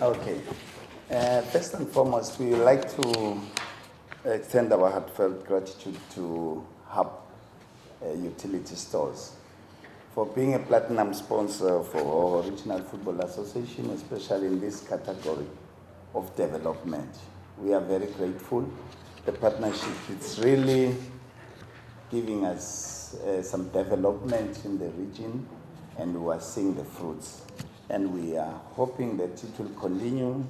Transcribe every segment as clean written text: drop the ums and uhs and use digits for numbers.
Okay. First and foremost, we would like to extend our heartfelt gratitude to Hub Utility Stores for being a platinum sponsor for our Regional Football Association, especially in this category of development. We are very grateful. The partnership is really giving us some development in the region, and we are seeing the fruits. And we are hoping that it will continue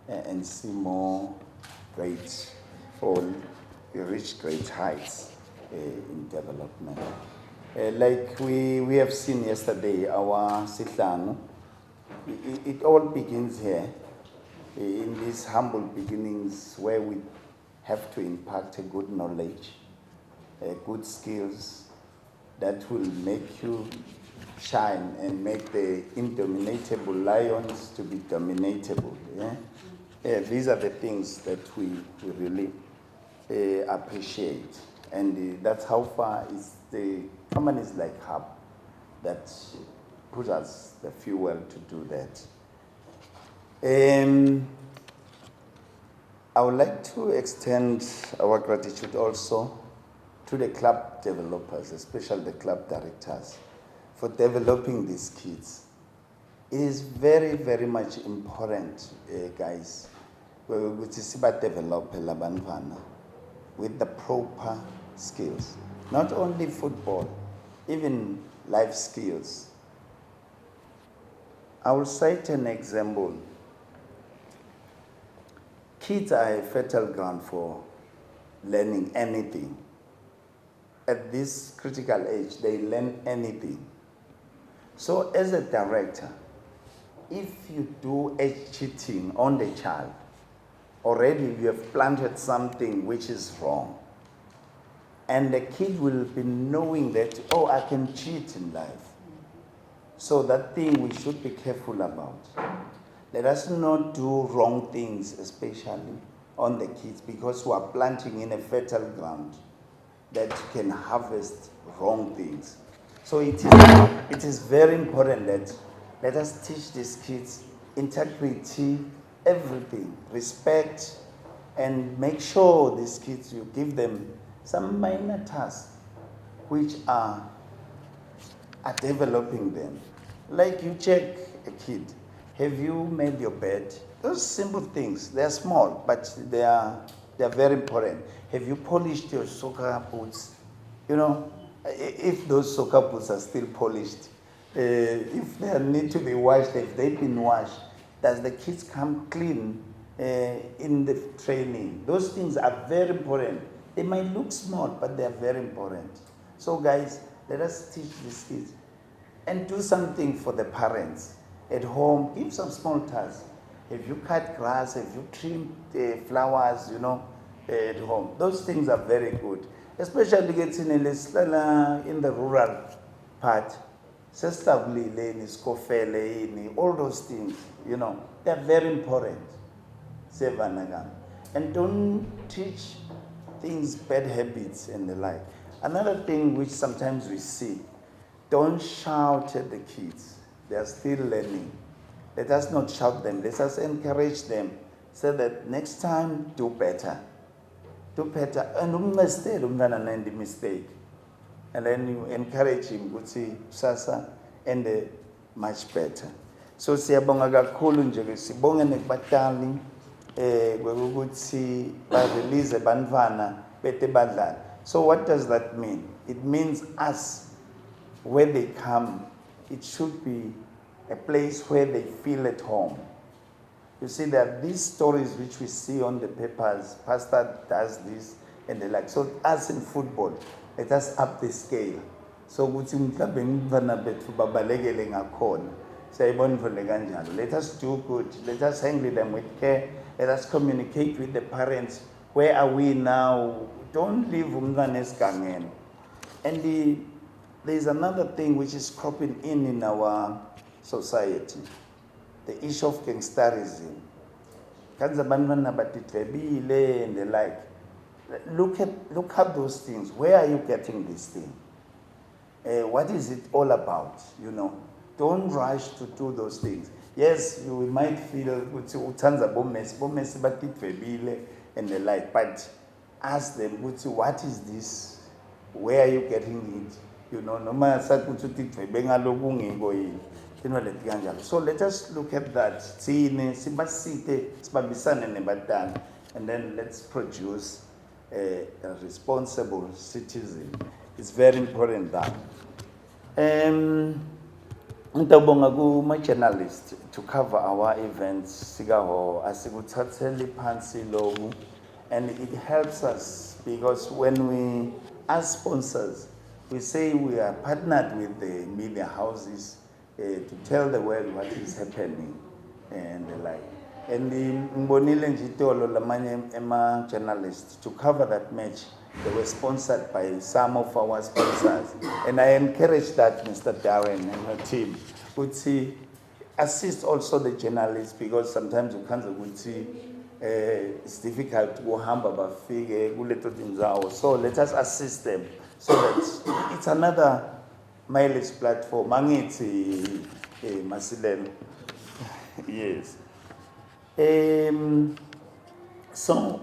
and see more great, or reach great heights in development. Like we have seen yesterday, our Sihlangu, it all begins here, in these humble beginnings where we have to impart a good knowledge, good skills that will make you shine and make the indomitable lions to be dominatable. These are the things that we really appreciate. And that's how far is the companies like Hub that put us the fuel to do that. I would like to extend our gratitude also to the club developers, especially the club directors, for developing these kids. It is very, very much important, guys, with the proper skills. Not only football, even life skills. I will cite an example. Kids are a fertile ground for learning anything. At this critical age, they learn anything. So as a director, if you do age cheating on the child, already you have planted something which is wrong. And the kid will be knowing that, oh, I can cheat in life. So that thing we should be careful about. Let us not do wrong things, especially on the kids, because we are planting in a fertile ground that can harvest wrong things. So it is very important that let us teach these kids integrity, everything, respect, and make sure these kids, you give them some minor tasks which are developing them. Like you check a kid, have you made your bed? Those simple things, they're small, but they are very important. Have you polished your soccer boots? You know, if those soccer boots are still polished, if they need to be washed, if they've been washed, does the kids come clean in the training? Those things are very important. They might look small, but they are very important. So guys, let us teach these kids and do something for the parents. At home, give some small tasks. If you cut grass, if you trim flowers, at home, those things are very good. Especially getting in the rural part. All those things, they're very important. And don't teach things, bad habits and the like. Another thing which sometimes we see, don't shout at the kids. They are still learning. Let us not shout them. Let us encourage them so that next time, do better. Do better. And the mistake. And then you encourage him to see sasa and much better. So siyabonga kakhulu nje sibonge nekubatali ukuthi ba release bantwana bete badlala. So what does that mean? It means us, where they come, it should be a place where they feel at home. You see, there are these stories which we see on the papers, pastor does this and the like. So us in football, let us up the scale. So let us do good. Let us handle them with care. Let us communicate with the parents. Where are we now? Don't leave Umganes. And there's another thing which is cropping in our society, the issue of gangsterism. And the like. Look at those things. Where are you getting this thing? What is it all about? Don't rush to do those things. Yes, you might feel utanza bomesi batitwebile and the like, but ask them, what is this? Where are you getting it? You know, no matter so let us look at that. And then let's produce a responsible citizen. It's very important that. Ngiyabonga kuma-journalist to cover our events sikaho asikuthatheli phansi loku, and it helps us because when we as sponsors we say we are partnered with the media houses to tell the world what is happening and the like. And ngibonile nje itolo lamanye journalists to cover that match. They were sponsored by some of our sponsors. And I encourage that, Mr. Darren and your team, would see, assist also the journalists, because sometimes you can't see it's difficult to go hamba bafike kuleto tinzawo. So let us assist them so that it's another mileage platform. Mangithi Masilen. Yes. So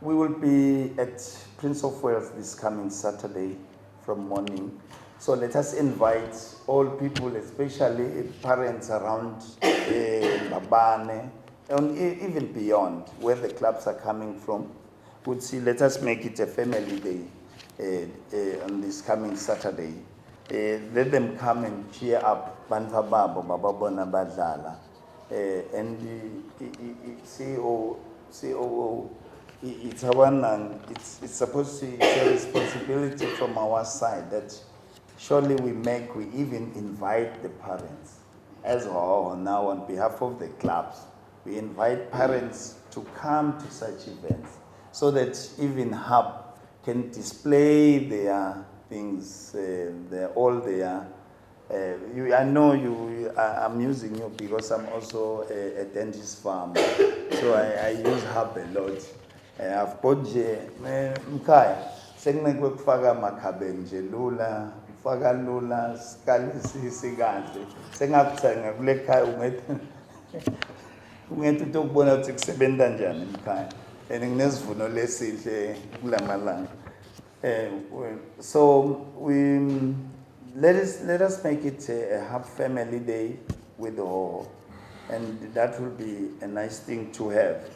we will be at Prince of Wales this coming Saturday from morning. So let us invite all people, especially parents around Babane, and even beyond, where the clubs are coming from. Would see, let us make it a family day on this coming Saturday. Let them come and cheer up Bantwa Babo, Bababona Badlala. And the COO, it's supposed to be a responsibility from our side that surely we even invite the parents as well. Now on behalf of the clubs, we invite parents to come to such events so that even Hub can display their things, I know I'm using you because I'm also a dentist farmer, so I use Hub a lot. I've bought mkhaya sekunekwe kufaka amakhabeni nje lula ufaka lula sikalisisi kahle sengakuthenga kule khaya ungethi ukubona ukuthi kusebenza njani mkhaya and nginesivuno lesihle kulamalanga. So let us make it a Hub family day with all, and that will be a nice thing to have.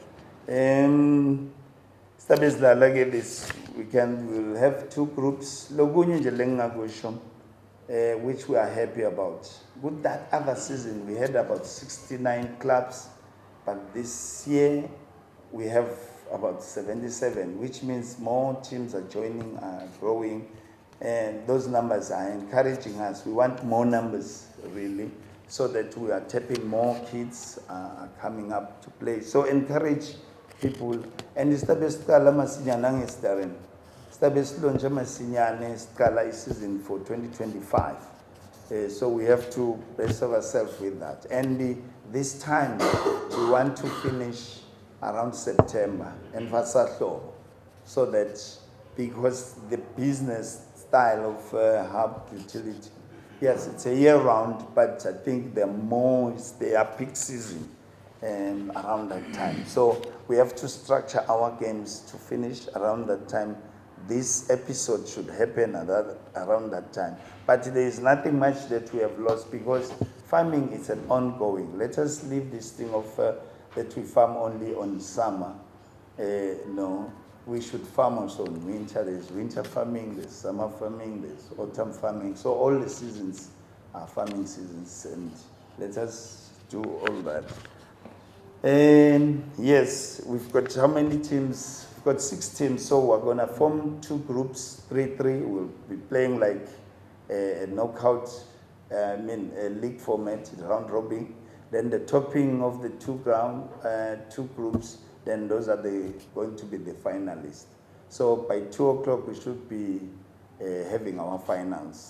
This weekend we'll have two groups, which we are happy about. With that other season, we had about 69 clubs, but this year we have about 77, which means more teams are joining, are growing, and those numbers are encouraging us. We want more numbers, really, so that we are tapping more kids coming up to play. So encourage people, and istabesiqala masinyana ngesdarren istabesilontshwe masinyane siqala season for 2025. So we have to brace ourselves with that, and this time we want to finish around September and Vasahlo, so that because the business style of Hub utility, yes, it's a year round, but I think the more is their peak season around that time. So we have to structure our games to finish around that time. This episode should happen around that time. But there is nothing much that we have lost because farming is an ongoing. Let us leave this thing of that we farm only on summer. No, we should farm also in winter. There's winter farming, there's summer farming, there's autumn farming. So all the seasons are farming seasons, and let us do all that. And yes, we've got how many teams? We've got 6 teams, so we're gonna form 2 groups, 3-3. We'll be playing like a knockout, a league format, round robin. Then the topping of the 2 groups, then those are going to be the finalists. So by 2 o'clock we should be having our finals.